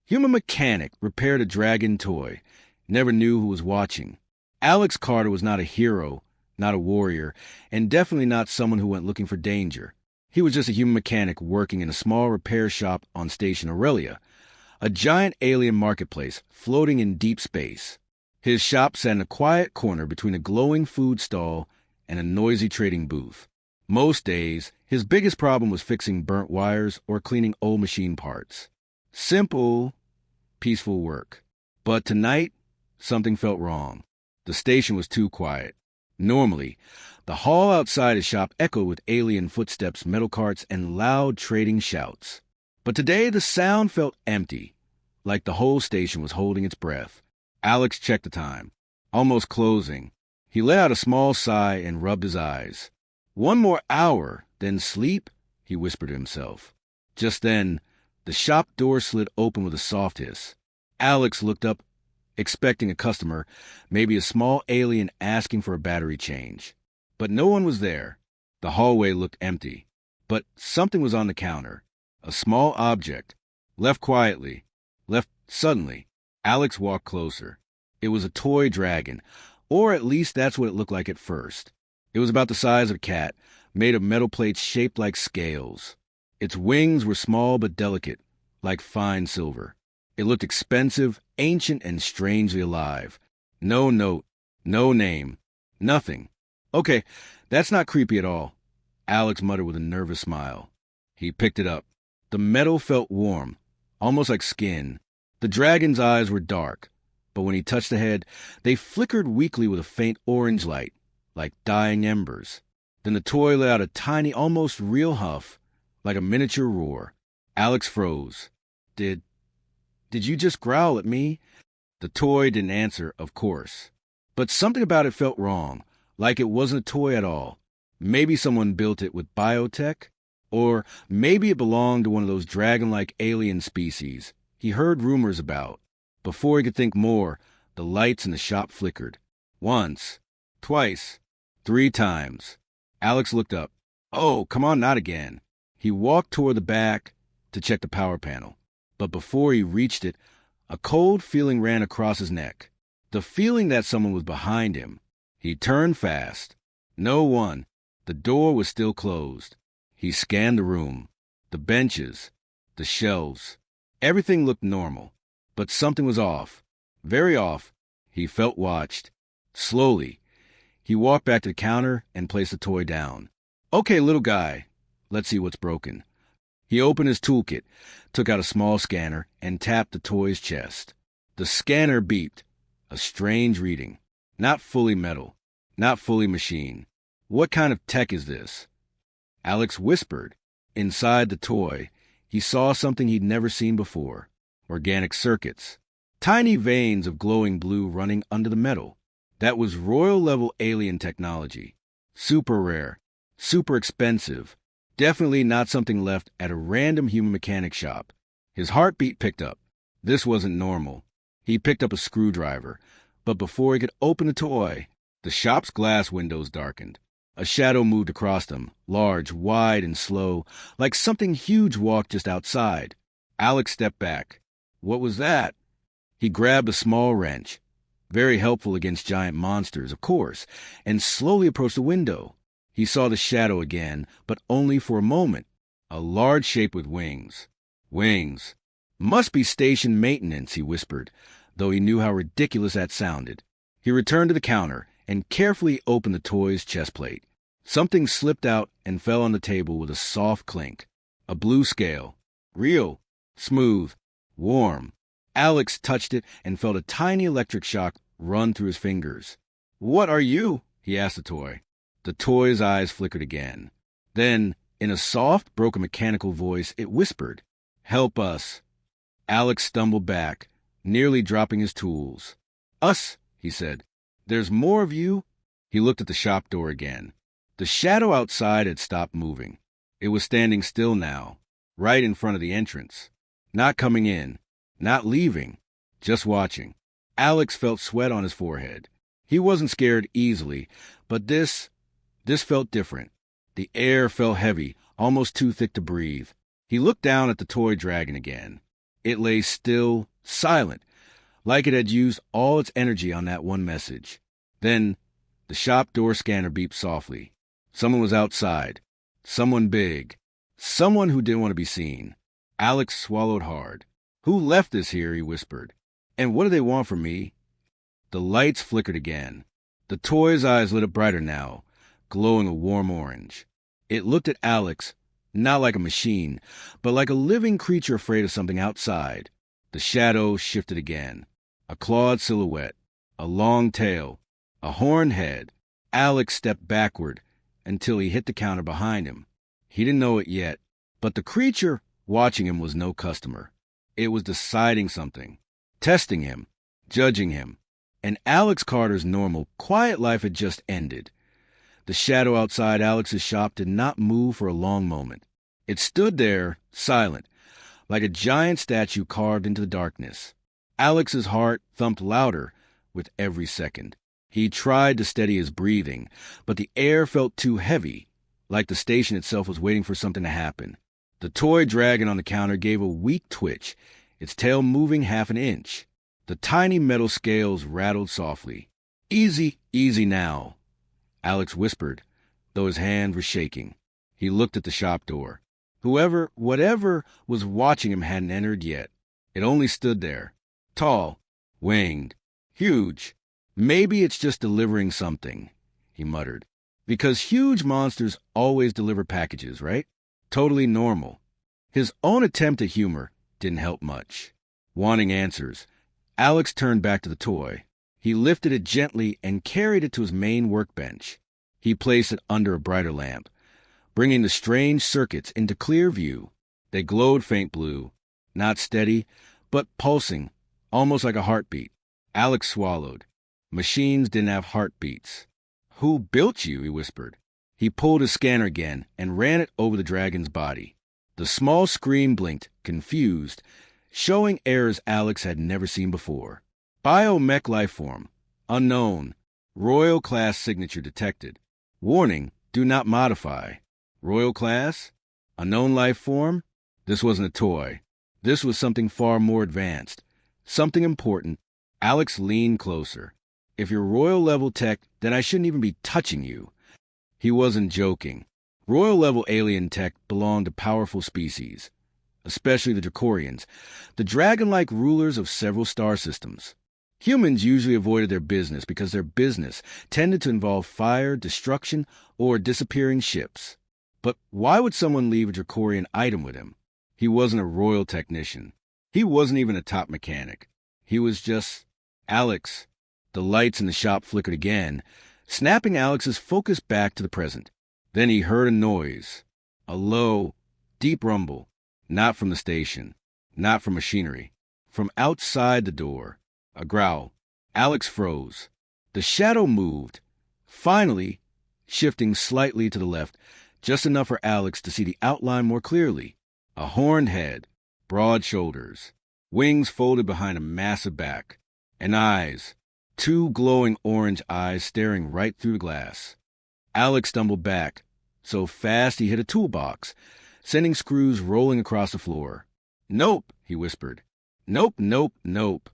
Human mechanic repaired a dragon toy. Never knew who was watching. Alex Carter was not a hero, not a warrior, and definitely not someone who went looking for danger. He was just a human mechanic working in a small repair shop on Station Aurelia, a giant alien marketplace floating in deep space. His shop sat in a quiet corner between a glowing food stall and a noisy trading booth. Most days, his biggest problem was fixing burnt wires or cleaning old machine parts. Simple, peaceful work. But tonight, something felt wrong. The station was too quiet. Normally, the hall outside his shop echoed with alien footsteps, metal carts, and loud trading shouts. But today the sound felt empty, like the whole station was holding its breath. Alex checked the time. Almost closing. He let out a small sigh and rubbed his eyes. 1 more hour, then sleep, he whispered to himself. Just then, the shop door slid open with a soft hiss. Alex looked up, expecting a customer, maybe a small alien asking for a battery change. But no one was there. The hallway looked empty. But something was on the counter. A small object. Left quietly. Left suddenly. Alex walked closer. It was a toy dragon, or at least that's what it looked like at first. It was about the size of a cat, made of metal plates shaped like scales. Its wings were small but delicate, like fine silver. It looked expensive, ancient, and strangely alive. No note, no name, nothing. Okay, that's not creepy at all, Alex muttered with a nervous smile. He picked it up. The metal felt warm, almost like skin. The dragon's eyes were dark, but when he touched the head, they flickered weakly with a faint orange light, like dying embers. Then the toy let out a tiny, almost real huff, like a miniature roar. Alex froze. Did you just growl at me? The toy didn't answer, of course. But something about it felt wrong, like it wasn't a toy at all. Maybe someone built it with biotech, or maybe it belonged to one of those dragon-like alien species he heard rumors about. Before he could think more, the lights in the shop flickered. Once, twice, 3 times. Alex looked up. Oh, come on, not again. He walked toward the back to check the power panel. But before he reached it, a cold feeling ran across his neck. The feeling that someone was behind him. He turned fast. No one. The door was still closed. He scanned the room. The benches. The shelves. Everything looked normal. But something was off. Very off. He felt watched. Slowly, he walked back to the counter and placed the toy down. Okay, little guy. Let's see what's broken. He opened his toolkit, took out a small scanner, and tapped the toy's chest. The scanner beeped. A strange reading. Not fully metal. Not fully machine. What kind of tech is this? Alex whispered. Inside the toy, he saw something he'd never seen before. Organic circuits. Tiny veins of glowing blue running under the metal. That was royal-level alien technology. Super rare. Super expensive. Definitely not something left at a random human mechanic shop. His heartbeat picked up. This wasn't normal. He picked up a screwdriver, but before he could open the toy, the shop's glass windows darkened. A shadow moved across them, large, wide, and slow, like something huge walked just outside. Alex stepped back. What was that? He grabbed a small wrench, very helpful against giant monsters, of course, and slowly approached the window. He saw the shadow again, but only for a moment. A large shape with wings. Wings. Must be station maintenance, he whispered, though he knew how ridiculous that sounded. He returned to the counter and carefully opened the toy's chest plate. Something slipped out and fell on the table with a soft clink. A blue scale. Real. Smooth. Warm. Alex touched it and felt a tiny electric shock run through his fingers. What are you? He asked the toy. The toy's eyes flickered again. Then, in a soft, broken mechanical voice, it whispered, Help us. Alex stumbled back, nearly dropping his tools. Us, he said. There's more of you? He looked at the shop door again. The shadow outside had stopped moving. It was standing still now, right in front of the entrance. Not coming in, not leaving, just watching. Alex felt sweat on his forehead. He wasn't scared easily, but this felt different. The air felt heavy, almost too thick to breathe. He looked down at the toy dragon again. It lay still, silent, like it had used all its energy on that one message. Then, the shop door scanner beeped softly. Someone was outside. Someone big. Someone who didn't want to be seen. Alex swallowed hard. "Who left this here?" he whispered. "And what do they want from me?" The lights flickered again. The toy's eyes lit up brighter now, glowing a warm orange. It looked at Alex, not like a machine, but like a living creature afraid of something outside. The shadow shifted again. A clawed silhouette, a long tail, a horned head. Alex stepped backward until he hit the counter behind him. He didn't know it yet, but the creature watching him was no customer. It was deciding something, testing him, judging him. And Alex Carter's normal, quiet life had just ended. The shadow outside Alex's shop did not move for a long moment. It stood there, silent, like a giant statue carved into the darkness. Alex's heart thumped louder with every second. He tried to steady his breathing, but the air felt too heavy, like the station itself was waiting for something to happen. The toy dragon on the counter gave a weak twitch, its tail moving half an inch. The tiny metal scales rattled softly. "Easy, easy now," Alex whispered, though his hand was shaking. He looked at the shop door. Whatever was watching him hadn't entered yet. It only stood there. Tall, winged, huge. "Maybe it's just delivering something," he muttered. "Because huge monsters always deliver packages, right? Totally normal." His own attempt at humor didn't help much. Wanting answers, Alex turned back to the toy. He lifted it gently and carried it to his main workbench. He placed it under a brighter lamp, bringing the strange circuits into clear view. They glowed faint blue, not steady, but pulsing, almost like a heartbeat. Alex swallowed. Machines didn't have heartbeats. "Who built you?" he whispered. He pulled his scanner again and ran it over the dragon's body. The small screen blinked, confused, showing errors Alex had never seen before. Biomech lifeform. Unknown. Royal class signature detected. Warning, do not modify. Royal class? Unknown life form? This wasn't a toy. This was something far more advanced. Something important. Alex leaned closer. "If you're royal level tech, then I shouldn't even be touching you." He wasn't joking. Royal level alien tech belonged to powerful species, especially the Drakorians, the dragon-like rulers of several star systems. Humans usually avoided their business because their business tended to involve fire, destruction, or disappearing ships. But why would someone leave a Drakorian item with him? He wasn't a royal technician. He wasn't even a top mechanic. He was just Alex. The lights in the shop flickered again, snapping Alex's focus back to the present. Then he heard a noise. A low, deep rumble. Not from the station. Not from machinery. From outside the door. A growl. Alex froze. The shadow moved. Finally, shifting slightly to the left, just enough for Alex to see the outline more clearly. A horned head. Broad shoulders. Wings folded behind a massive back. And eyes. 2 glowing orange eyes staring right through the glass. Alex stumbled back, so fast he hit a toolbox, sending screws rolling across the floor. "Nope," he whispered. "Nope, nope, nope."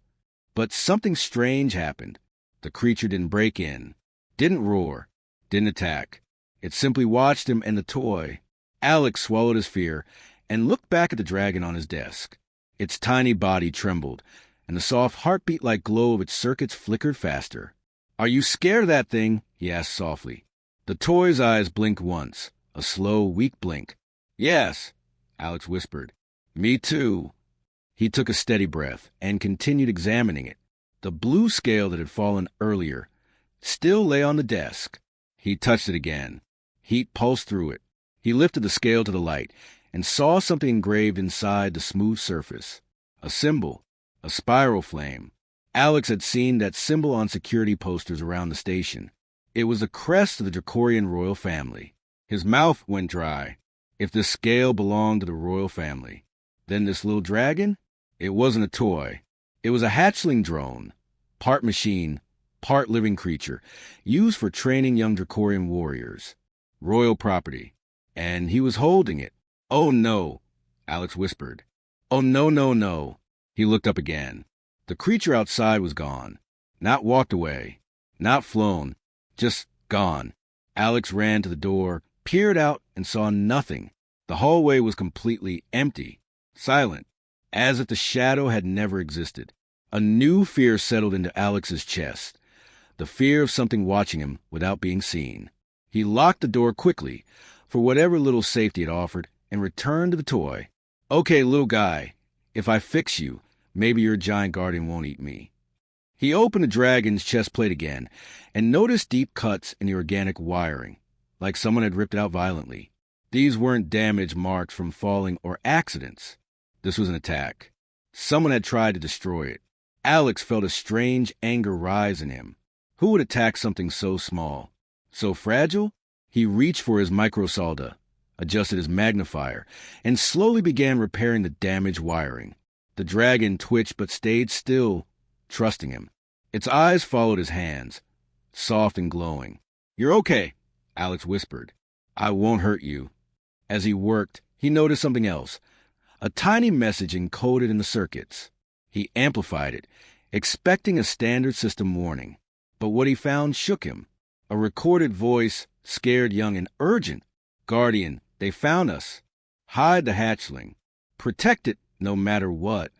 But something strange happened. The creature didn't break in, didn't roar, didn't attack. It simply watched him and the toy. Alex swallowed his fear and looked back at the dragon on his desk. Its tiny body trembled, and the soft heartbeat-like glow of its circuits flickered faster. "Are you scared of that thing?" he asked softly. The toy's eyes blinked once, a slow, weak blink. "Yes," Alex whispered. "Me too." He took a steady breath and continued examining it. The blue scale that had fallen earlier still lay on the desk. He touched it again. Heat pulsed through it. He lifted the scale to the light and saw something engraved inside the smooth surface. A symbol. A spiral flame. Alex had seen that symbol on security posters around the station. It was the crest of the Drakorian royal family. His mouth went dry. If the scale belonged to the royal family, then this little dragon? It wasn't a toy. It was a hatchling drone, part machine, part living creature, used for training young Drakorian warriors. Royal property. And he was holding it. "Oh no," Alex whispered. Oh, no, no, no. He looked up again. The creature outside was gone. Not walked away. Not flown. Just gone. Alex ran to the door, peered out, and saw nothing. The hallway was completely empty, silent, as if the shadow had never existed. A new fear settled into Alex's chest, the fear of something watching him without being seen. He locked the door quickly, for whatever little safety it offered, and returned to the toy. Okay, little guy, if I fix you, maybe your giant guardian won't eat me. He opened the dragon's chest plate again, and noticed deep cuts in the organic wiring, like someone had ripped it out violently. These weren't damage marks from falling or accidents. This was an attack. Someone had tried to destroy it. Alex felt a strange anger rise in him. Who would attack something so small? So fragile? He reached for his microsolder, adjusted his magnifier, and slowly began repairing the damaged wiring. The dragon twitched but stayed still, trusting him. Its eyes followed his hands, soft and glowing. You're okay, Alex whispered. I won't hurt you. As he worked, he noticed something else, a tiny message encoded in the circuits. He amplified it, expecting a standard system warning. But what he found shook him. A recorded voice, scared, young, and urgent. Guardian, they found us. Hide the hatchling. Protect it no matter what.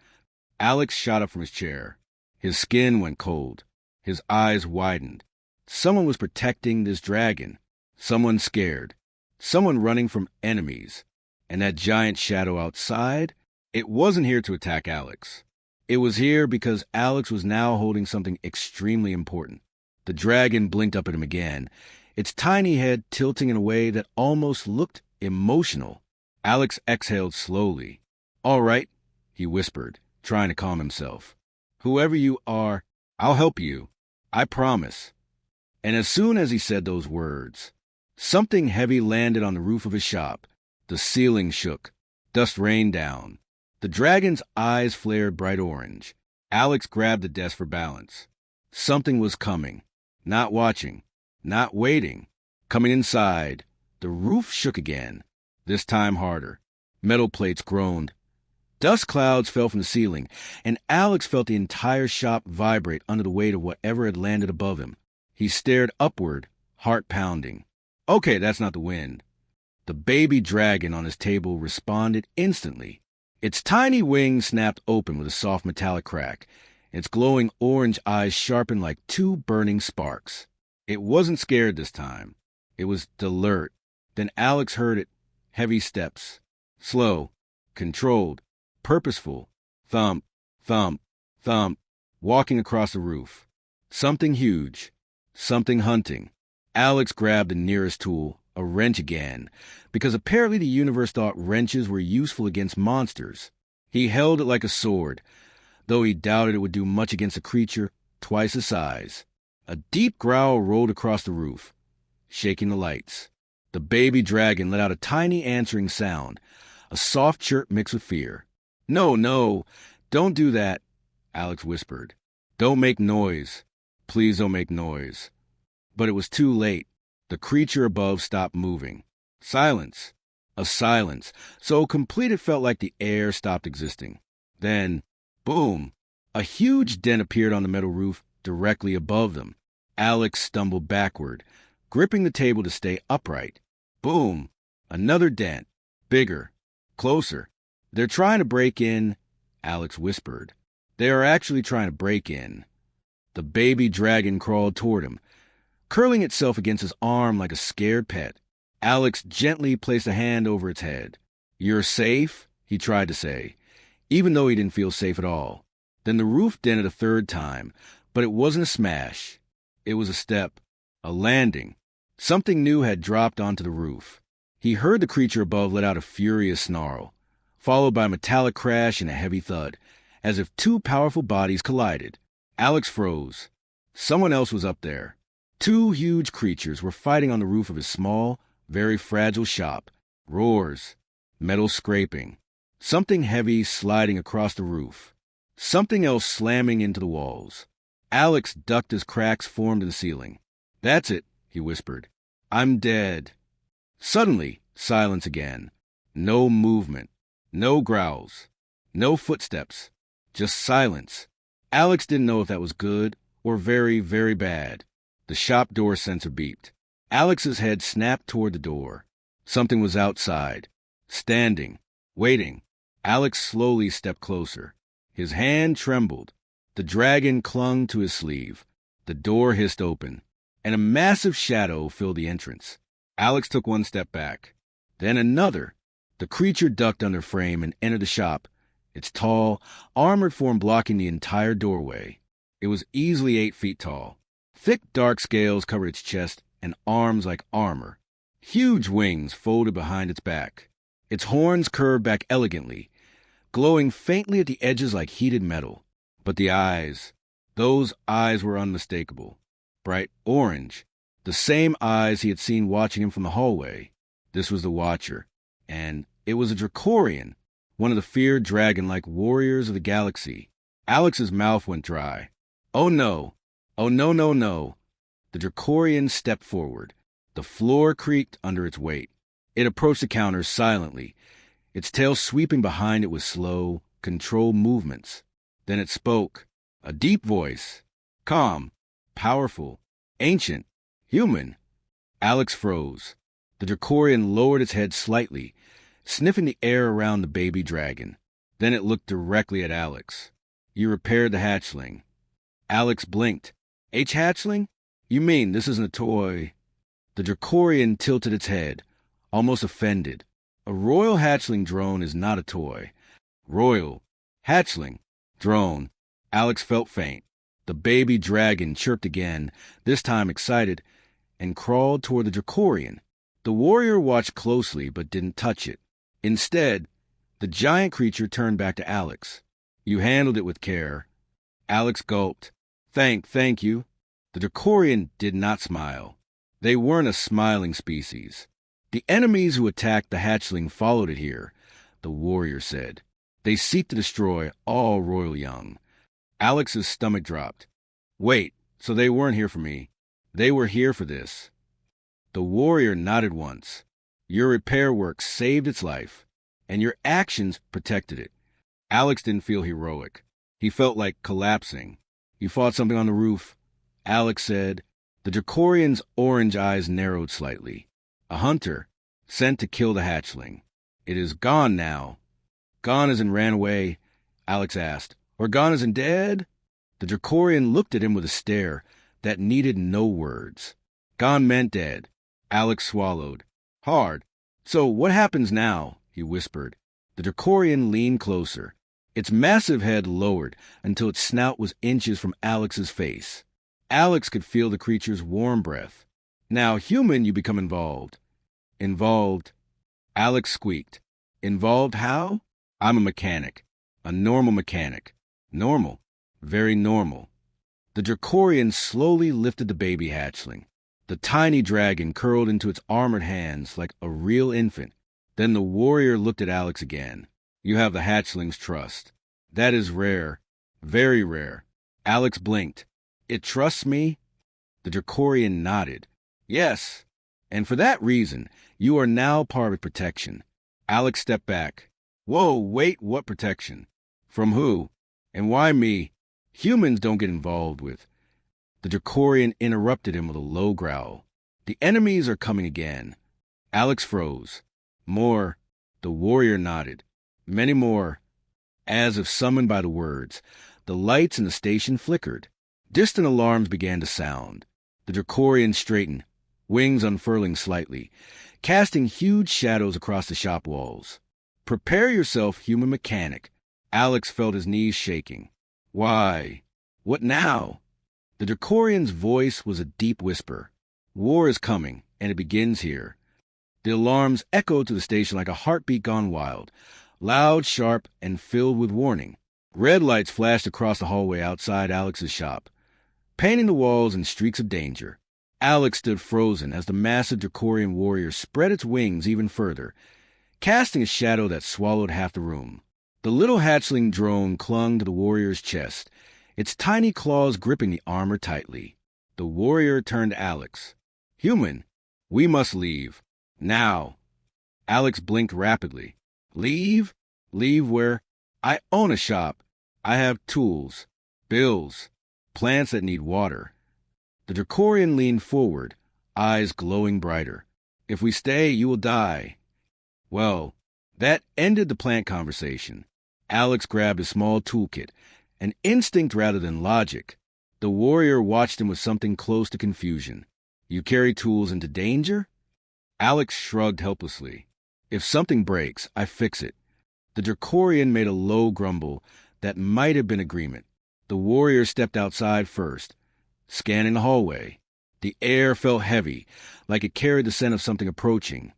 Alex shot up from his chair. His skin went cold. His eyes widened. Someone was protecting this dragon. Someone scared. Someone running from enemies. And that giant shadow outside, it wasn't here to attack Alex. It was here because Alex was now holding something extremely important. The dragon blinked up at him again, its tiny head tilting in a way that almost looked emotional. Alex exhaled slowly. All right, he whispered, trying to calm himself. Whoever you are, I'll help you. I promise. And as soon as he said those words, something heavy landed on the roof of his shop. The ceiling shook. Dust rained down. The dragon's eyes flared bright orange. Alex grabbed the desk for balance. Something was coming. Not watching. Not waiting. Coming inside. The roof shook again. This time harder. Metal plates groaned. Dust clouds fell from the ceiling, and Alex felt the entire shop vibrate under the weight of whatever had landed above him. He stared upward, heart pounding. Okay, that's not the wind. The baby dragon on his table responded instantly. Its tiny wings snapped open with a soft metallic crack, its glowing orange eyes sharpened like two burning sparks. It wasn't scared this time. It was alert. Then Alex heard it. Heavy steps. Slow. Controlled. Purposeful. Thump, thump, thump. Walking across the roof. Something huge. Something hunting. Alex grabbed the nearest tool, a wrench again, because apparently the universe thought wrenches were useful against monsters. He held it like a sword, though he doubted it would do much against a creature twice his size. A deep growl rolled across the roof, shaking the lights. The baby dragon let out a tiny answering sound, a soft chirp mixed with fear. No, no, don't do that, Alex whispered. Don't make noise. Please don't make noise. But it was too late. The creature above stopped moving. Silence. A silence, so complete it felt like the air stopped existing. Then, boom! A huge dent appeared on the metal roof directly above them. Alex stumbled backward, gripping the table to stay upright. Boom! Another dent. Bigger. Closer. They're trying to break in, Alex whispered. They are actually trying to break in. The baby dragon crawled toward him, curling itself against his arm like a scared pet. Alex gently placed a hand over its head. You're safe, he tried to say, even though he didn't feel safe at all. Then the roof dented a third time, but it wasn't a smash. It was a step, a landing. Something new had dropped onto the roof. He heard the creature above let out a furious snarl, followed by a metallic crash and a heavy thud, as if two powerful bodies collided. Alex froze. Someone else was up there. Two huge creatures were fighting on the roof of his small, very fragile shop. Roars. Metal scraping. Something heavy sliding across the roof. Something else slamming into the walls. Alex ducked as cracks formed in the ceiling. That's it, he whispered. I'm dead. Suddenly, silence again. No movement. No growls. No footsteps. Just silence. Alex didn't know if that was good or very, very bad. The shop door sensor beeped. Alex's head snapped toward the door. Something was outside. Standing. Waiting. Alex slowly stepped closer. His hand trembled. The dragon clung to his sleeve. The door hissed open, and a massive shadow filled the entrance. Alex took one step back. Then another. The creature ducked under frame and entered the shop, its tall, armored form blocking the entire doorway. It was easily 8 feet tall. Thick, dark scales covered its chest and arms like armor. Huge wings folded behind its back. Its horns curved back elegantly, glowing faintly at the edges like heated metal. But the eyes, those eyes were unmistakable. Bright orange, the same eyes he had seen watching him from the hallway. This was the Watcher, and it was a Drakorian, one of the feared dragon-like warriors of the galaxy. Alex's mouth went dry. Oh no! Oh no, no, no! The Drakorian stepped forward. The floor creaked under its weight. It approached the counter silently, its tail sweeping behind it with slow, controlled movements. Then it spoke, a deep voice, calm, powerful, ancient, human. Alex froze. The Drakorian lowered its head slightly, sniffing the air around the baby dragon. Then it looked directly at Alex. You repaired the hatchling. Alex blinked. Hatchling? You mean this isn't a toy? The Drakorian tilted its head, almost offended. A royal hatchling drone is not a toy. Royal. Hatchling. Drone. Alex felt faint. The baby dragon chirped again, this time excited, and crawled toward the Drakorian. The warrior watched closely but didn't touch it. Instead, the giant creature turned back to Alex. You handled it with care. Alex gulped. Thank you. The Drakorian did not smile. They weren't a smiling species. The enemies who attacked the hatchling followed it here, the warrior said. They seek to destroy all royal young. Alex's stomach dropped. Wait, so they weren't here for me. They were here for this. The warrior nodded once. Your repair work saved its life, and your actions protected it. Alex didn't feel heroic. He felt like collapsing. You fought something on the roof, Alex said. The Drakorian's orange eyes narrowed slightly. A hunter, sent to kill the hatchling. It is gone now. Gone as in ran away, Alex asked. Or gone as in dead? The Drakorian looked at him with a stare that needed no words. Gone meant dead. Alex swallowed. Hard. So what happens now? He whispered. The Drakorian leaned closer. Its massive head lowered until its snout was inches from Alex's face. Alex could feel the creature's warm breath. Now, human, you become involved. Involved. Alex squeaked. Involved how? I'm a mechanic. A normal mechanic. Normal. Very normal. The Drakorian slowly lifted the baby hatchling. The tiny dragon curled into its armored hands like a real infant. Then the warrior looked at Alex again. You have the hatchling's trust. That is rare. Very rare. Alex blinked. It trusts me? The Drakorian nodded. Yes. And for that reason, you are now part of protection. Alex stepped back. Whoa, wait, what protection? From who? And why me? Humans don't get involved with. The Drakorian interrupted him with a low growl. The enemies are coming again. Alex froze. More. The warrior nodded. Many more. As if summoned by the words, the lights in the station flickered. Distant alarms began to sound. The Drakorian straightened, wings unfurling slightly, casting huge shadows across the shop walls. Prepare yourself, human mechanic. Alex felt his knees shaking. Why? What now? The Drakorian's voice was a deep whisper. War is coming, and it begins here. The alarms echoed to the station like a heartbeat gone wild, loud, sharp, and filled with warning. Red lights flashed across the hallway outside Alex's shop, painting the walls in streaks of danger. Alex stood frozen as the massive Drakorian warrior spread its wings even further, casting a shadow that swallowed half the room. The little hatchling drone clung to the warrior's chest, its tiny claws gripping the armor tightly. The warrior turned to Alex. Human, we must leave. Now. Alex blinked rapidly. Leave? Leave where? I own a shop. I have tools, bills, plants that need water. The Drakorian leaned forward, eyes glowing brighter. If we stay, you will die. Well, that ended the plant conversation. Alex grabbed a small toolkit, an instinct rather than logic. The warrior watched him with something close to confusion. You carry tools into danger? Alex shrugged helplessly. If something breaks, I fix it. The Drakorian made a low grumble that might have been agreement. The warrior stepped outside first, scanning the hallway. The air felt heavy, like it carried the scent of something approaching,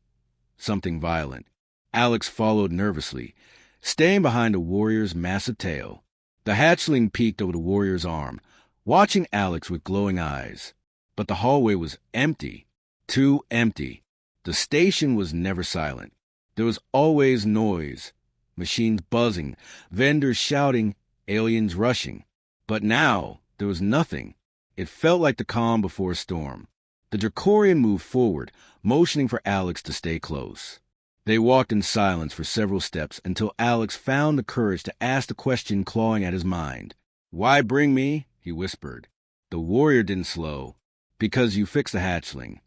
something violent. Alex followed nervously, staying behind the warrior's massive tail. The hatchling peeked over the warrior's arm, watching Alex with glowing eyes. But the hallway was empty, too empty. The station was never silent. There was always noise, machines buzzing, vendors shouting, aliens rushing. But now there was nothing. It felt like the calm before a storm. The Drakorian moved forward, motioning for Alex to stay close. They walked in silence for several steps until Alex found the courage to ask the question clawing at his mind. "Why bring me?" he whispered. The warrior didn't slow. "Because you fixed the hatchling."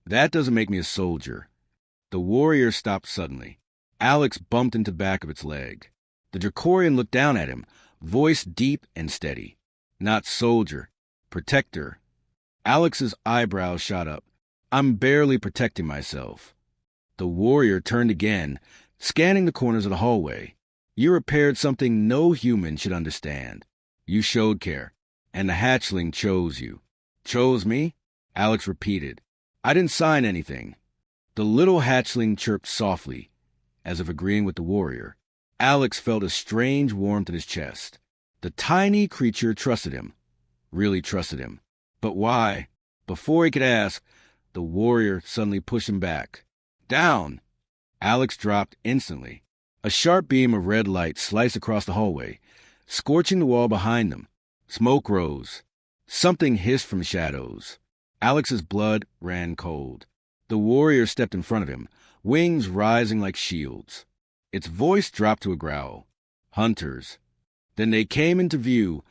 "That doesn't make me a soldier." The warrior stopped suddenly. Alex bumped into the back of its leg. The Drakorian looked down at him, voice deep and steady. "Not soldier. Protector." Alex's eyebrows shot up. "I'm barely protecting myself." The warrior turned again, scanning the corners of the hallway. "You repaired something no human should understand. You showed care, and the hatchling chose you." "Chose me?" Alex repeated. "I didn't sign anything." The little hatchling chirped softly, as if agreeing with the warrior. Alex felt a strange warmth in his chest. The tiny creature trusted him, really trusted him. But why? Before he could ask, the warrior suddenly pushed him back. "Down!" Alex dropped instantly. A sharp beam of red light sliced across the hallway, scorching the wall behind them. Smoke rose. Something hissed from shadows. Alex's blood ran cold. The warrior stepped in front of him, wings rising like shields. Its voice dropped to a growl. "Hunters." Then they came into view,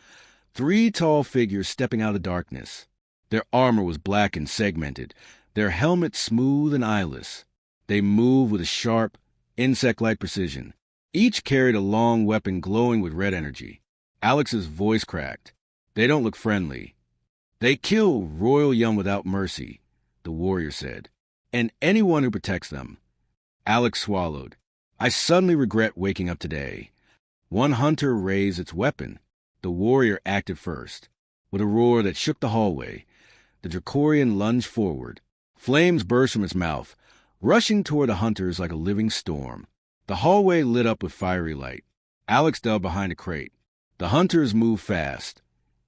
3 tall figures stepping out of the darkness. Their armor was black and segmented, their helmets smooth and eyeless. They moved with a sharp, insect-like precision. Each carried a long weapon glowing with red energy. Alex's voice cracked. "They don't look friendly." "They kill royal young without mercy," the warrior said, "and anyone who protects them." Alex swallowed. "I suddenly regret waking up today." One hunter raised its weapon. The warrior acted first. With a roar that shook the hallway, the Drakorian lunged forward. Flames burst from its mouth, rushing toward the hunters like a living storm. The hallway lit up with fiery light. Alex dove behind a crate. The hunters moved fast.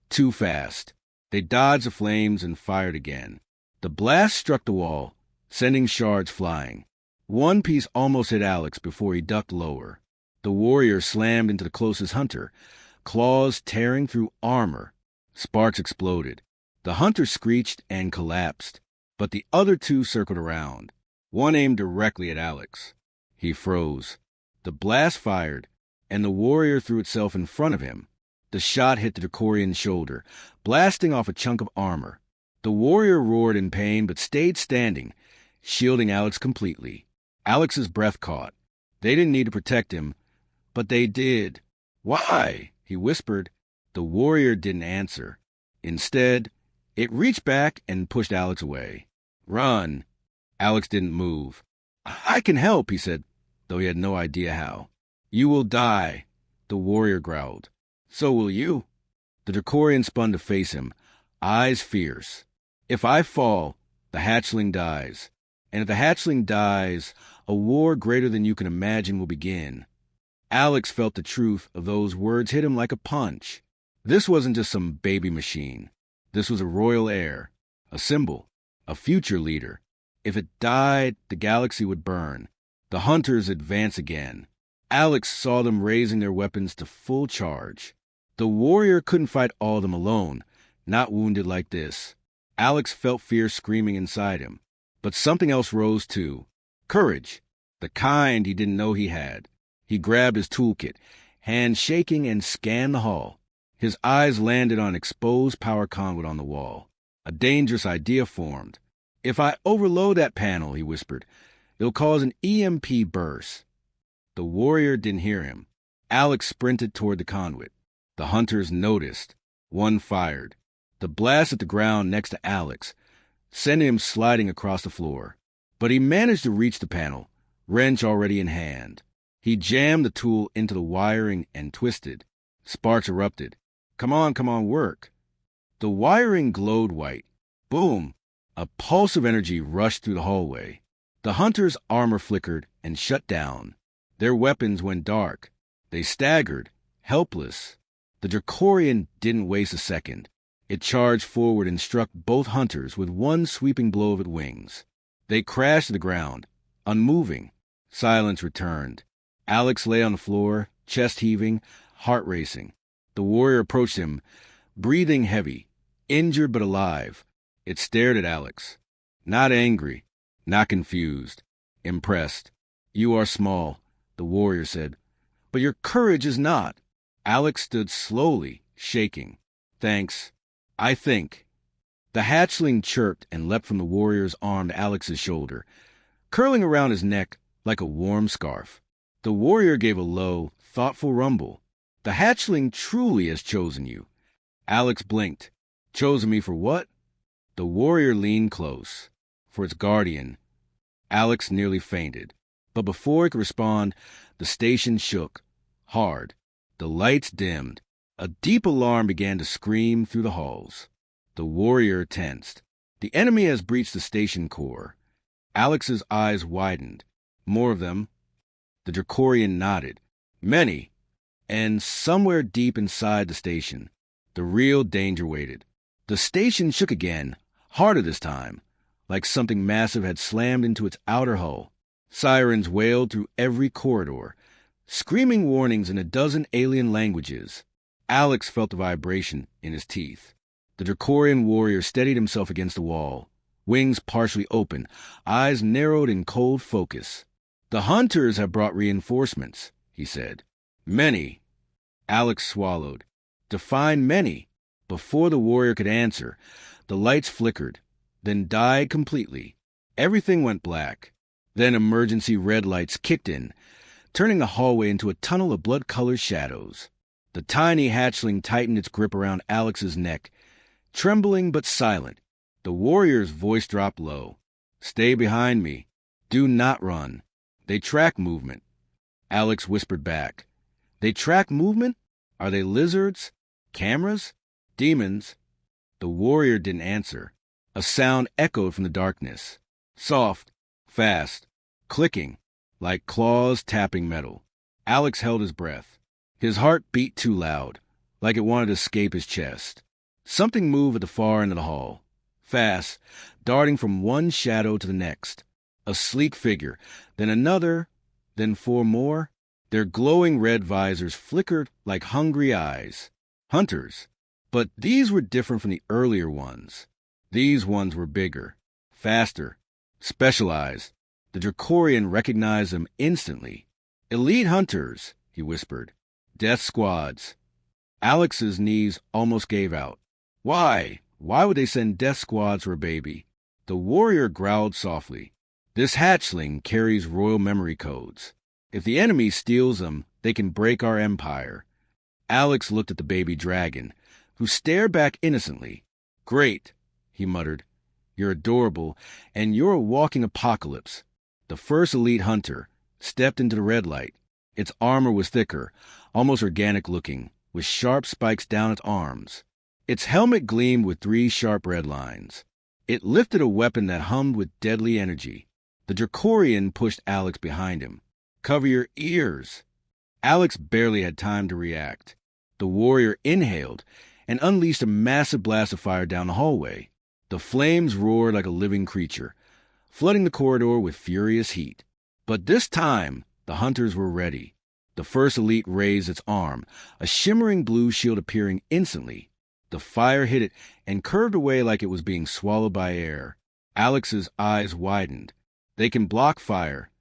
Too fast. They dodged the flames and fired again. The blast struck the wall, sending shards flying. One piece almost hit Alex before he ducked lower. The warrior slammed into the closest hunter, claws tearing through armor. Sparks exploded. The hunter screeched and collapsed, but the other 2 circled around. One aimed directly at Alex. He froze. The blast fired, and the warrior threw itself in front of him. The shot hit the Drakorian's shoulder, blasting off a chunk of armor. The warrior roared in pain but stayed standing, shielding Alex completely. Alex's breath caught. They didn't need to protect him, but they did. "Why?" he whispered. The warrior didn't answer. Instead, it reached back and pushed Alex away. "Run." Alex didn't move. "I can help," he said, though he had no idea how. "You will die," the warrior growled. "So will you." The Drakorian spun to face him, eyes fierce. "If I fall, the hatchling dies. And if the hatchling dies, a war greater than you can imagine will begin." Alex felt the truth of those words hit him like a punch. This wasn't just some baby machine. This was a royal heir, a symbol, a future leader. If it died, the galaxy would burn. The hunters advanced again. Alex saw them raising their weapons to full charge. The warrior couldn't fight all of them alone, not wounded like this. Alex felt fear screaming inside him. But something else rose too. Courage. The kind he didn't know he had. He grabbed his toolkit, hand shaking, and scanned the hall. His eyes landed on an exposed power conduit on the wall. A dangerous idea formed. "If I overload that panel," he whispered, "it'll cause an EMP burst." The warrior didn't hear him. Alex sprinted toward the conduit. The hunters noticed. One fired. The blast at the ground next to Alex, sending him sliding across the floor. But he managed to reach the panel, wrench already in hand. He jammed the tool into the wiring and twisted. Sparks erupted. Come on, work." The wiring glowed white. Boom! A pulse of energy rushed through the hallway. The hunters' armor flickered and shut down. Their weapons went dark. They staggered, helpless. The Drakorian didn't waste a second. It charged forward and struck both hunters with one sweeping blow of its wings. They crashed to the ground, unmoving. Silence returned. Alex lay on the floor, chest heaving, heart racing. The warrior approached him, breathing heavy, injured but alive. It stared at Alex. Not angry, not confused, impressed. "You are small," the warrior said, "but your courage is not." Alex stood slowly, shaking. "Thanks. I think." The hatchling chirped and leapt from the warrior's arm to Alex's shoulder, curling around his neck like a warm scarf. The warrior gave a low, thoughtful rumble. "The hatchling truly has chosen you." Alex blinked. "Chosen me for what?" The warrior leaned close. "For its guardian." Alex nearly fainted. But before he could respond, the station shook. Hard. The lights dimmed. A deep alarm began to scream through the halls. The warrior tensed. "The enemy has breached the station core." Alex's eyes widened. "More of them?" The Drakorian nodded. "Many. And somewhere deep inside the station, the real danger waited." The station shook again, harder this time, like something massive had slammed into its outer hull. Sirens wailed through every corridor, screaming warnings in a dozen alien languages. Alex felt the vibration in his teeth. The Drakorian warrior steadied himself against the wall, wings partially open, eyes narrowed in cold focus. "The hunters have brought reinforcements," he said. "Many." Alex swallowed. "Define many." Before the warrior could answer, the lights flickered, then died completely. Everything went black. Then emergency red lights kicked in, turning the hallway into a tunnel of blood-colored shadows. The tiny hatchling tightened its grip around Alex's neck, trembling but silent. The warrior's voice dropped low. "Stay behind me. Do not run. They track movement." Alex whispered back. "They track movement? Are they lizards? Cameras? Demons?" The warrior didn't answer. A sound echoed from the darkness. Soft, fast, clicking, like claws tapping metal. Alex held his breath. His heart beat too loud, like it wanted to escape his chest. Something moved at the far end of the hall. Fast, darting from one shadow to the next. A sleek figure, then another, then four more. Their glowing red visors flickered like hungry eyes. Hunters. But these were different from the earlier ones. These ones were bigger, faster, specialized. The Drakorian recognized them instantly. "Elite hunters," he whispered. "Death squads." Alex's knees almost gave out. Why? Why would they send death squads for a baby? The warrior growled softly. "This hatchling carries royal memory codes. If the enemy steals them, they can break our empire." Alex looked at the baby dragon, who stared back innocently. "Great," he muttered. "You're adorable, and you're a walking apocalypse." The first elite hunter stepped into the red light. Its armor was thicker, almost organic looking, with sharp spikes down its arms. Its helmet gleamed with 3 sharp red lines. It lifted a weapon that hummed with deadly energy. The Drakorian pushed Alex behind him. "Cover your ears." Alex barely had time to react. The warrior inhaled and unleashed a massive blast of fire down the hallway. The flames roared like a living creature, flooding the corridor with furious heat. But this time, the hunters were ready. The first elite raised its arm, a shimmering blue shield appearing instantly. The fire hit it and curved away like it was being swallowed by air. Alex's eyes widened. "They can block fire.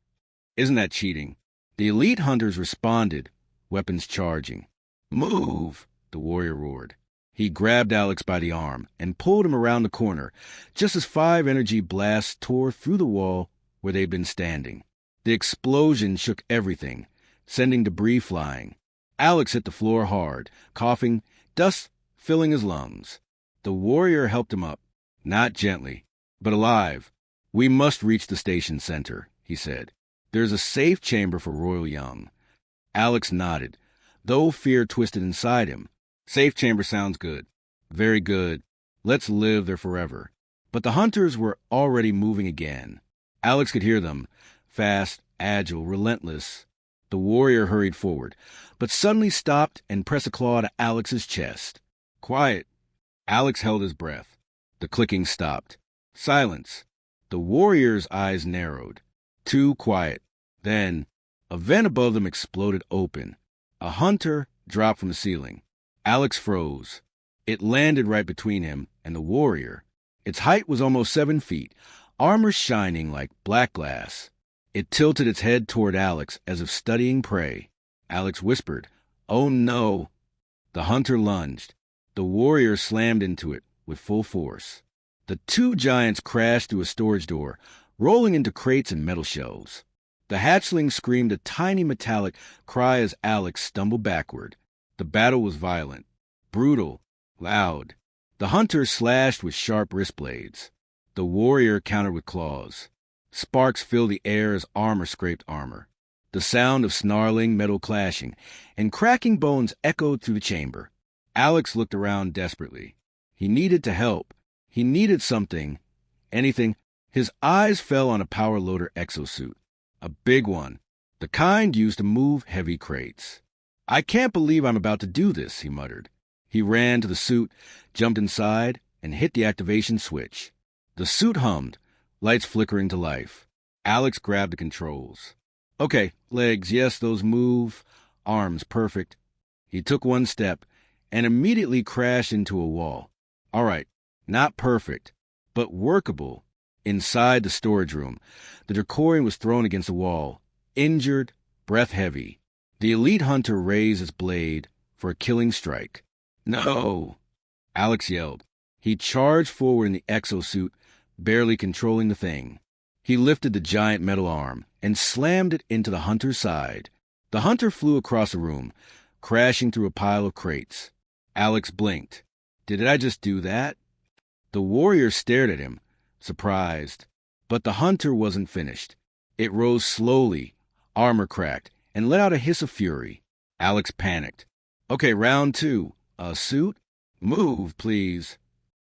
Isn't that cheating?" The elite hunters responded, weapons charging. "Move!" the warrior roared. He grabbed Alex by the arm and pulled him around the corner, just as 5 energy blasts tore through the wall where they'd been standing. The explosion shook everything, sending debris flying. Alex hit the floor hard, coughing, dust filling his lungs. The warrior helped him up, not gently, but alive. "We must reach the station center," he said. "There's a safe chamber for Royal Young." Alex nodded, though fear twisted inside him. "Safe chamber sounds good." "Very good. Let's live there forever." But the hunters were already moving again. Alex could hear them, fast, agile, relentless. The warrior hurried forward, but suddenly stopped and pressed a claw to Alex's chest. "Quiet." Alex held his breath. The clicking stopped. Silence. The warrior's eyes narrowed. Too quiet. Then, a vent above them exploded open. A hunter dropped from the ceiling. Alex froze. It landed right between him and the warrior. Its height was almost 7 feet, armor shining like black glass. It tilted its head toward Alex as if studying prey. Alex whispered, "Oh no!" The hunter lunged. The warrior slammed into it with full force. The 2 giants crashed through a storage door, rolling into crates and metal shelves. The hatchling screamed a tiny metallic cry as Alex stumbled backward. The battle was violent, brutal, loud. The hunter slashed with sharp wrist blades. The warrior countered with claws. Sparks filled the air as armor scraped armor. The sound of snarling metal clashing and cracking bones echoed through the chamber. Alex looked around desperately. He needed to help. He needed something. Anything. His eyes fell on a power loader exosuit. A big one. The kind used to move heavy crates. "I can't believe I'm about to do this," he muttered. He ran to the suit, jumped inside, and hit the activation switch. The suit hummed, lights flickering to life. Alex grabbed the controls. "Okay, legs, yes, those move. Arms, perfect." He took 1 step and immediately crashed into a wall. All right, not perfect, but workable. Inside the storage room, the Drakorian was thrown against the wall, injured, breath heavy. The elite hunter raised his blade for a killing strike. "No!" Alex yelled. He charged forward in the exosuit, barely controlling the thing. He lifted the giant metal arm and slammed it into the hunter's side. The hunter flew across the room, crashing through a pile of crates. Alex blinked. Did I just do that? The warrior stared at him, surprised. But the hunter wasn't finished. It rose slowly, armor cracked, and let out a hiss of fury. Alex panicked. "Okay, round 2. A suit? Move, please."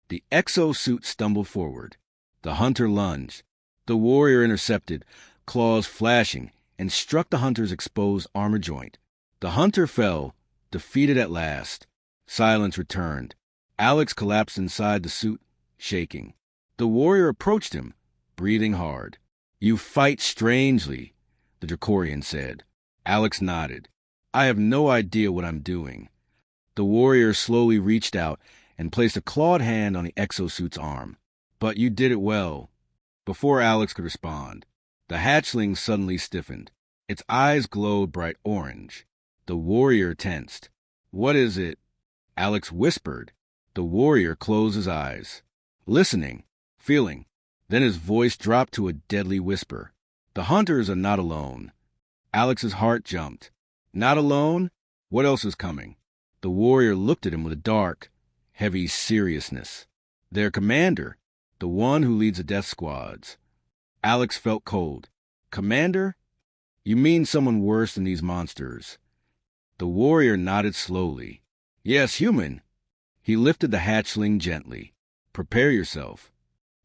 The exosuit stumbled forward. The hunter lunged. The warrior intercepted, claws flashing, and struck the hunter's exposed armor joint. The hunter fell, defeated at last. Silence returned. Alex collapsed inside the suit, shaking. The warrior approached him, breathing hard. "You fight strangely," the Drakorian said. Alex nodded. "I have no idea what I'm doing." The warrior slowly reached out and placed a clawed hand on the exosuit's arm. "But you did it well." Before Alex could respond, the hatchling suddenly stiffened. Its eyes glowed bright orange. The warrior tensed. "What is it?" Alex whispered. The warrior closed his eyes, listening, feeling. Then his voice dropped to a deadly whisper. "The hunters are not alone." Alex's heart jumped. "Not alone? What else is coming?" The warrior looked at him with a dark, heavy seriousness. "Their commander, the one who leads the death squads." Alex felt cold. "Commander? You mean someone worse than these monsters?" The warrior nodded slowly. "Yes, human." He lifted the hatchling gently. "Prepare yourself."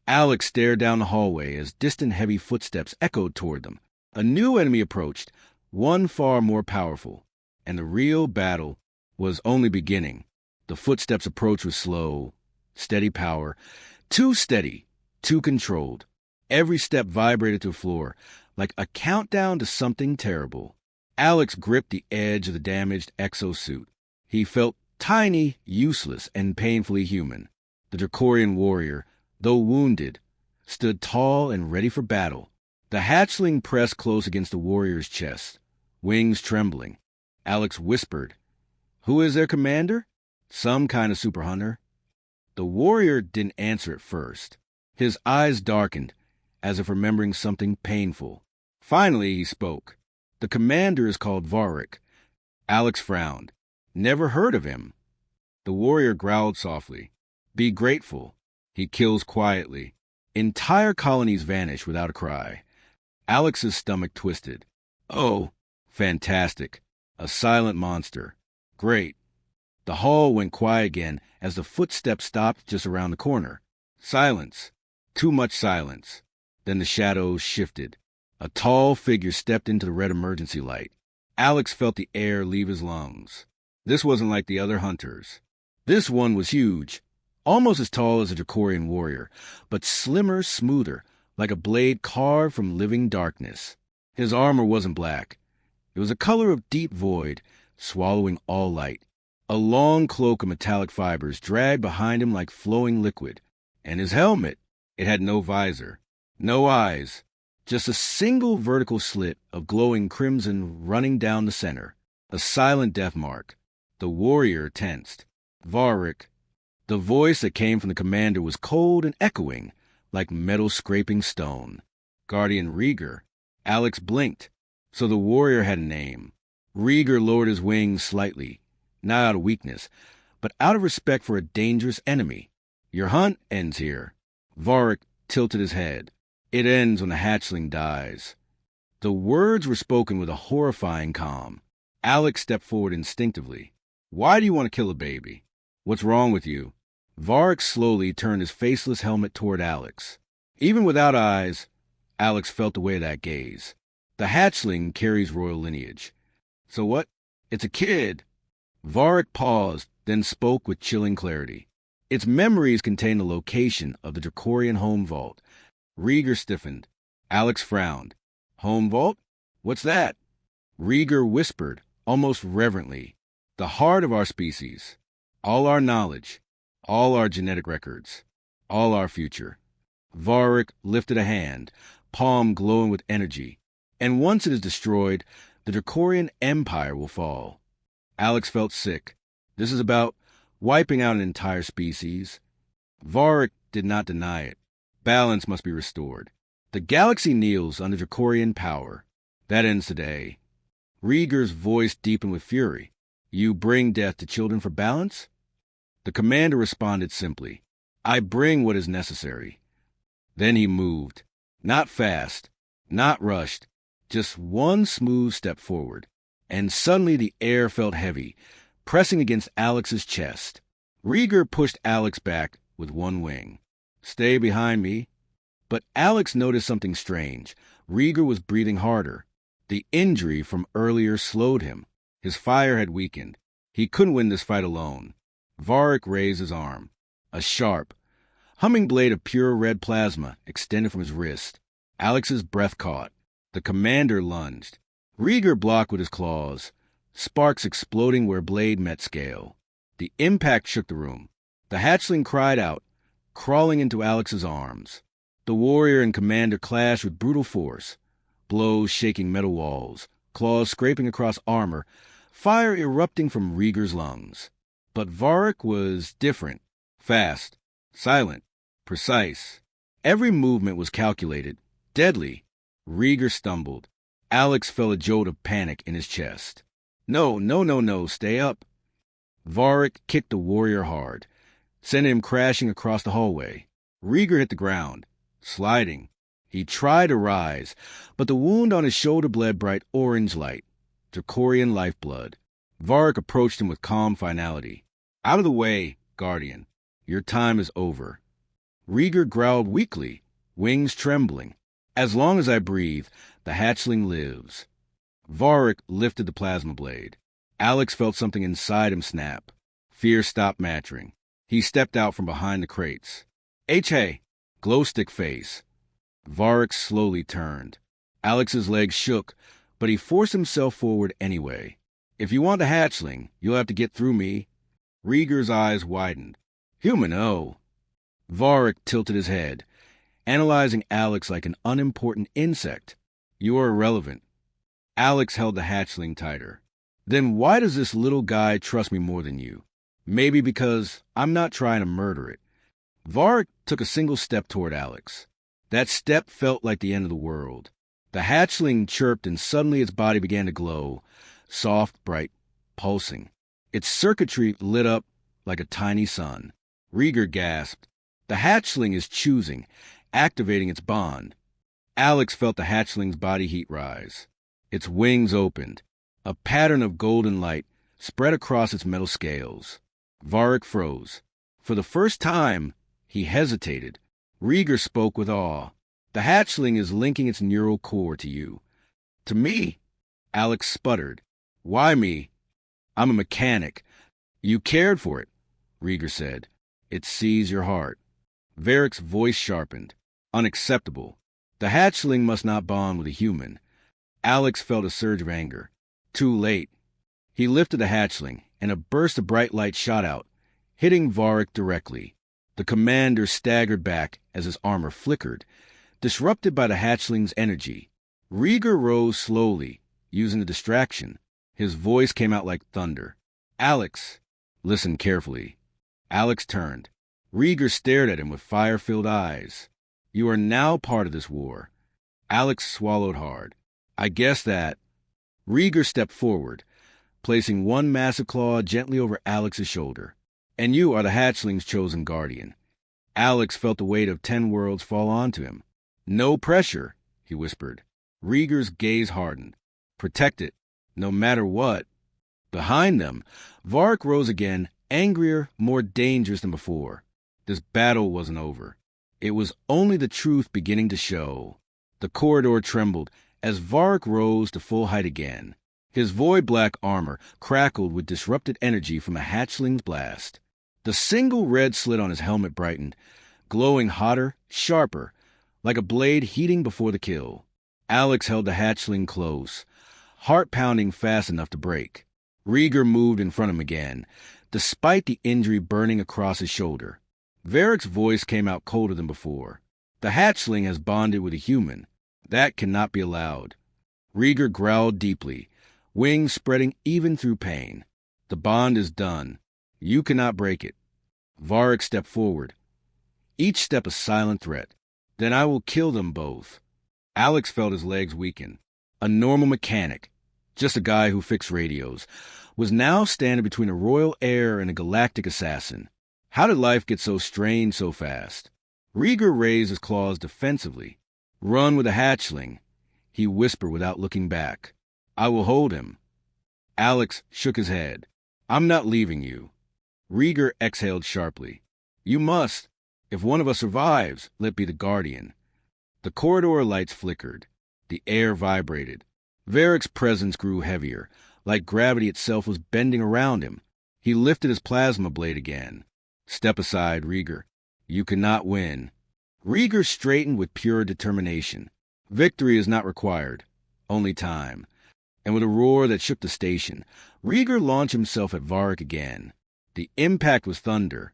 Alex stared down the hallway as distant heavy footsteps echoed toward them. A new enemy approached, one far more powerful, and the real battle was only beginning. The footsteps' approach was slow, steady power, too steady, too controlled. Every step vibrated to the floor, like a countdown to something terrible. Alex gripped the edge of the damaged exosuit. He felt tiny, useless, and painfully human. The Drakorian warrior, though wounded, stood tall and ready for battle. The hatchling pressed close against the warrior's chest, wings trembling. Alex whispered. Who is their commander? Some kind of super hunter. The warrior didn't answer at first. His eyes darkened, as if remembering something painful. Finally, he spoke. The commander is called Varric. Alex frowned. Never heard of him. The warrior growled softly. Be grateful. He kills quietly. Entire colonies vanish without a cry. Alex's stomach twisted. Oh, fantastic. A silent monster. Great. The hall went quiet again as the footsteps stopped just around the corner. Silence. Too much silence. Then the shadows shifted. A tall figure stepped into the red emergency light. Alex felt the air leave his lungs. This wasn't like the other hunters. This one was huge, almost as tall as a Drakorian warrior, but slimmer, smoother, like a blade carved from living darkness. His armor wasn't black. It was a color of deep void, swallowing all light. A long cloak of metallic fibers dragged behind him like flowing liquid. And his helmet, it had no visor, no eyes, just a single vertical slit of glowing crimson running down the center, a silent death mark. The warrior tensed. Varric. The voice that came from the commander was cold and echoing, like metal scraping stone. Guardian Rieger. Alex blinked. So the warrior had a name. Rieger lowered his wings slightly, not out of weakness, but out of respect for a dangerous enemy. Your hunt ends here. Varric tilted his head. It ends when the hatchling dies. The words were spoken with a horrifying calm. Alex stepped forward instinctively. Why do you want to kill a baby? What's wrong with you? Varric slowly turned his faceless helmet toward Alex. Even without eyes, Alex felt the weight of that gaze. The hatchling carries royal lineage. So what? It's a kid. Varric paused, then spoke with chilling clarity. Its memories contain the location of the Drakorian home vault. Rieger stiffened. Alex frowned. Home vault? What's that? Rieger whispered, almost reverently. The heart of our species. All our knowledge. All our genetic records. All our future. Varric lifted a hand, palm glowing with energy. And once it is destroyed, the Drakorian Empire will fall. Alex felt sick. This is about wiping out an entire species. Varric did not deny it. Balance must be restored. The galaxy kneels under Drakorian power. That ends today. Rieger's voice deepened with fury. You bring death to children for balance? The commander responded simply. I bring what is necessary. Then he moved. Not fast, not rushed, just one smooth step forward. And suddenly the air felt heavy, pressing against Alex's chest. Rieger pushed Alex back with one wing. Stay behind me. But Alex noticed something strange. Rieger was breathing harder. The injury from earlier slowed him. His fire had weakened. He couldn't win this fight alone. Varric raised his arm. A sharp, humming blade of pure red plasma extended from his wrist. Alex's breath caught. The commander lunged. Rieger blocked with his claws, sparks exploding where blade met scale. The impact shook the room. The hatchling cried out, crawling into Alex's arms. The warrior and commander clashed with brutal force, blows shaking metal walls, claws scraping across armor, fire erupting from Rieger's lungs. But Varric was different, fast, silent, precise. Every movement was calculated, deadly. Rieger stumbled. Alex felt a jolt of panic in his chest. No, stay up. Varric kicked the warrior hard, sending him crashing across the hallway. Rieger hit the ground, sliding. He tried to rise, but the wound on his shoulder bled bright orange light, Drakorian lifeblood. Varric approached him with calm finality. Out of the way, Guardian. Your time is over. Rieger growled weakly, wings trembling. As long as I breathe, the hatchling lives. Varric lifted the plasma blade. Alex felt something inside him snap. Fear stopped mattering. He stepped out from behind the crates. HA, glowstick face. Varric slowly turned. Alex's legs shook, but he forced himself forward anyway. If you want the hatchling, you'll have to get through me. Rieger's eyes widened. Human, oh. Varric tilted his head, analyzing Alex like an unimportant insect. You are irrelevant. Alex held the hatchling tighter. Then why does this little guy trust me more than you? Maybe because I'm not trying to murder it. Varric took a single step toward Alex. That step felt like the end of the world. The hatchling chirped and suddenly its body began to glow, soft, bright, pulsing. Its circuitry lit up like a tiny sun. Rieger gasped. The hatchling is choosing, activating its bond. Alex felt the hatchling's body heat rise. Its wings opened. A pattern of golden light spread across its metal scales. Varric froze. For the first time, he hesitated. Rieger spoke with awe. The hatchling is linking its neural core to you. To me? Alex sputtered. Why me? I'm a mechanic. You cared for it, Rieger said. It sees your heart. Varric's voice sharpened. Unacceptable. The hatchling must not bond with a human. Alex felt a surge of anger. Too late. He lifted the hatchling, and a burst of bright light shot out, hitting Varric directly. The commander staggered back as his armor flickered, disrupted by the hatchling's energy. Rieger rose slowly, using the distraction. His voice came out like thunder. Alex, listen carefully. Alex turned. Rieger stared at him with fire-filled eyes. You are now part of this war. Alex swallowed hard. I guess that. Rieger stepped forward, placing one massive claw gently over Alex's shoulder. And you are the hatchling's chosen guardian. Alex felt the weight of 10 worlds fall onto him. No pressure, he whispered. Rieger's gaze hardened. Protect it, no matter what. Behind them, Varric rose again, angrier, more dangerous than before. This battle wasn't over. It was only the truth beginning to show. The corridor trembled as Varric rose to full height again. His void-black armor crackled with disrupted energy from a hatchling's blast. The single red slit on his helmet brightened, glowing hotter, sharper, like a blade heating before the kill. Alex held the hatchling close, heart pounding fast enough to break. Rieger moved in front of him again, despite the injury burning across his shoulder. Varric's voice came out colder than before. The hatchling has bonded with a human. That cannot be allowed. Rieger growled deeply, wings spreading even through pain. The bond is done. You cannot break it. Varric stepped forward, each step a silent threat. Then I will kill them both. Alex felt his legs weaken. A normal mechanic, just a guy who fixed radios, was now standing between a royal heir and a galactic assassin. How did life get so strange so fast? Rieger raised his claws defensively. Run with a hatchling, he whispered without looking back. I will hold him. Alex shook his head. I'm not leaving you. Rieger exhaled sharply. You must. If one of us survives, let be the guardian. The corridor lights flickered. The air vibrated. Varric's presence grew heavier, like gravity itself was bending around him. He lifted his plasma blade again. Step aside, Rieger. You cannot win. Rieger straightened with pure determination. Victory is not required, only time. And with a roar that shook the station, Rieger launched himself at Varric again. The impact was thunder.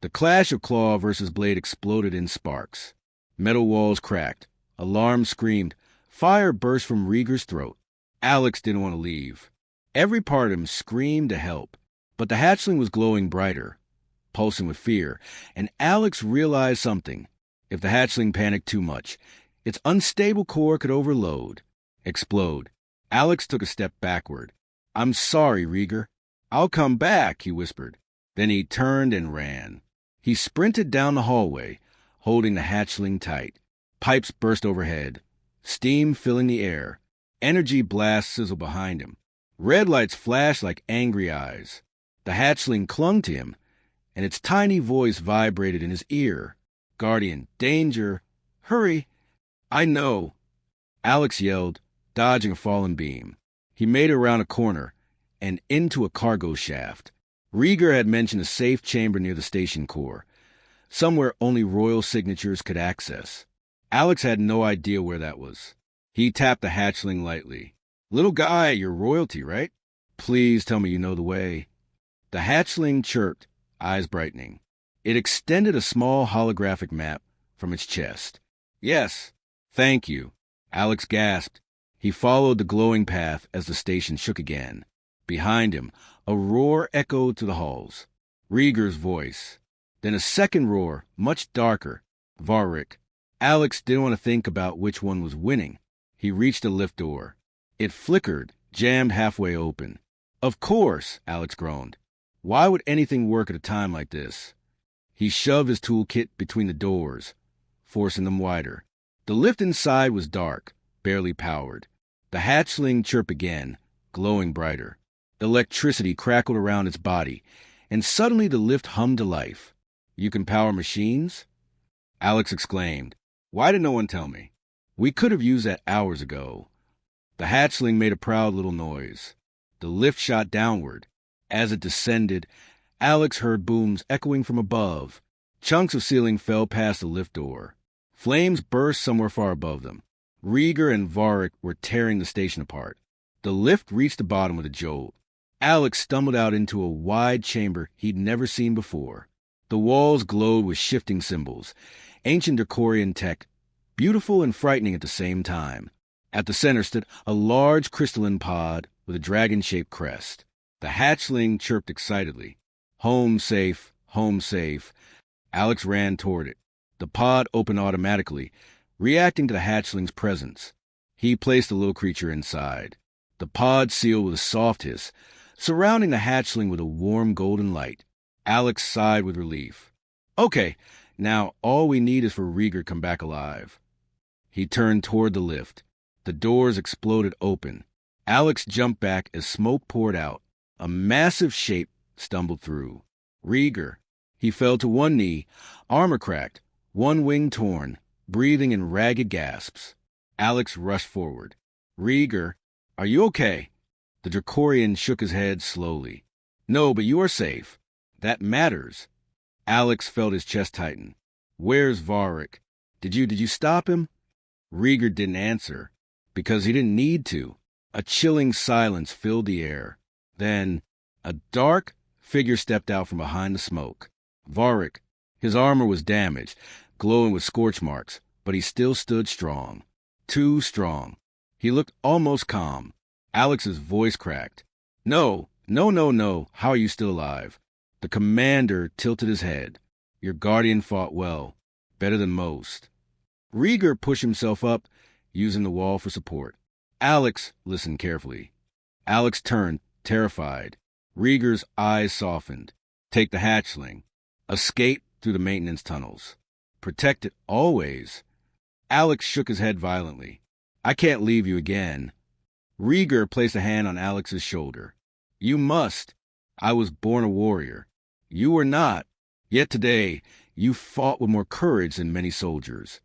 The clash of claw versus blade exploded in sparks. Metal walls cracked. Alarms screamed. Fire burst from Rieger's throat. Alex didn't want to leave. Every part of him screamed to help. But the hatchling was glowing brighter, pulsing with fear, and Alex realized something. If the hatchling panicked too much, its unstable core could overload, explode. Alex took a step backward. I'm sorry, Rieger. I'll come back, he whispered. Then he turned and ran. He sprinted down the hallway, holding the hatchling tight. Pipes burst overhead, steam filling the air. Energy blasts sizzled behind him. Red lights flashed like angry eyes. The hatchling clung to him, and its tiny voice vibrated in his ear. Guardian, danger, hurry. I know. Alex yelled, dodging a fallen beam. He made it around a corner and into a cargo shaft. Rieger had mentioned a safe chamber near the station core, somewhere only royal signatures could access. Alex had no idea where that was. He tapped the hatchling lightly. Little guy, you're royalty, right? Please tell me you know the way. The hatchling chirped, eyes brightening. It extended a small holographic map from its chest. Yes, thank you. Alex gasped. He followed the glowing path as the station shook again. Behind him, a roar echoed through the halls. Rieger's voice. Then a second roar, much darker. Varric. Alex didn't want to think about which one was winning. He reached the lift door. It flickered, jammed halfway open. Of course, Alex groaned. Why would anything work at a time like this? He shoved his toolkit between the doors, forcing them wider. The lift inside was dark, barely powered. The hatchling chirped again, glowing brighter. Electricity crackled around its body, and suddenly the lift hummed to life. You can power machines? Alex exclaimed. Why did no one tell me? We could have used that hours ago. The hatchling made a proud little noise. The lift shot downward. As it descended, Alex heard booms echoing from above. Chunks of ceiling fell past the lift door. Flames burst somewhere far above them. Rieger and Varric were tearing the station apart. The lift reached the bottom with a jolt. Alex stumbled out into a wide chamber he'd never seen before. The walls glowed with shifting symbols, ancient Drakorian tech, beautiful and frightening at the same time. At the center stood a large crystalline pod with a dragon-shaped crest. The hatchling chirped excitedly. Home safe, home safe. Alex ran toward it. The pod opened automatically, reacting to the hatchling's presence. He placed the little creature inside. The pod sealed with a soft hiss, surrounding the hatchling with a warm golden light. Alex sighed with relief. Okay, now all we need is for Rieger to come back alive. He turned toward the lift. The doors exploded open. Alex jumped back as smoke poured out. A massive shape stumbled through. Rieger. He fell to one knee, armor cracked, one wing torn, breathing in ragged gasps. Alex rushed forward. Rieger, are you okay? The Drakorian shook his head slowly. No, but you are safe. That matters. Alex felt his chest tighten. Where's Varric? Did you stop him? Rieger didn't answer, because he didn't need to. A chilling silence filled the air. Then, a dark figure stepped out from behind the smoke. Varric. His armor was damaged, glowing with scorch marks, but he still stood strong. Too strong. He looked almost calm. Alex's voice cracked. No. How are you still alive? The commander tilted his head. Your guardian fought well. Better than most. Rieger pushed himself up, using the wall for support. Alex listened carefully. Alex turned, terrified. Rieger's eyes softened. Take the hatchling. Escape through the maintenance tunnels. Protect it always. Alex shook his head violently. I can't leave you again. Rieger placed a hand on Alex's shoulder. You must. I was born a warrior. You were not. Yet today, you fought with more courage than many soldiers.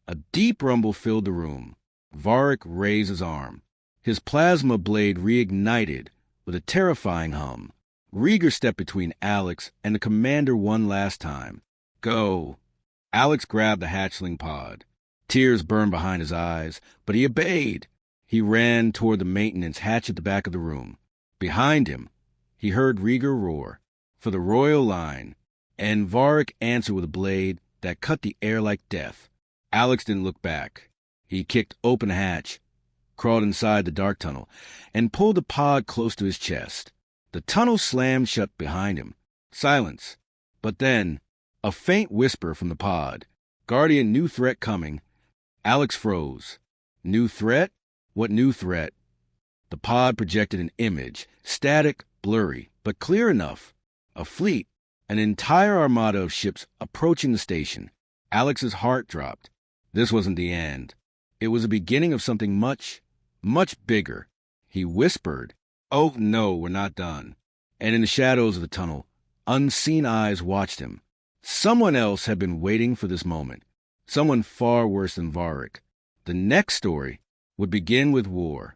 A deep rumble filled the room. Varric raised his arm. His plasma blade reignited with a terrifying hum. Rieger stepped between Alex and the commander one last time. Go. Alex grabbed the hatchling pod. Tears burned behind his eyes, but he obeyed. He ran toward the maintenance hatch at the back of the room. Behind him, he heard Rieger roar, for the royal line, and Varric answered with a blade that cut the air like death. Alex didn't look back. He kicked open the hatch, crawled inside the dark tunnel, and pulled the pod close to his chest. The tunnel slammed shut behind him. Silence. But then, a faint whisper from the pod. Guardian, new threat coming. Alex froze. New threat? What new threat? The pod projected an image, static, blurry, but clear enough. A fleet, an entire armada of ships approaching the station. Alex's heart dropped. This wasn't the end. It was the beginning of something much, much bigger. He whispered, "Oh no, we're not done." And in the shadows of the tunnel, unseen eyes watched him. Someone else had been waiting for this moment. Someone far worse than Varric. The next story would begin with war.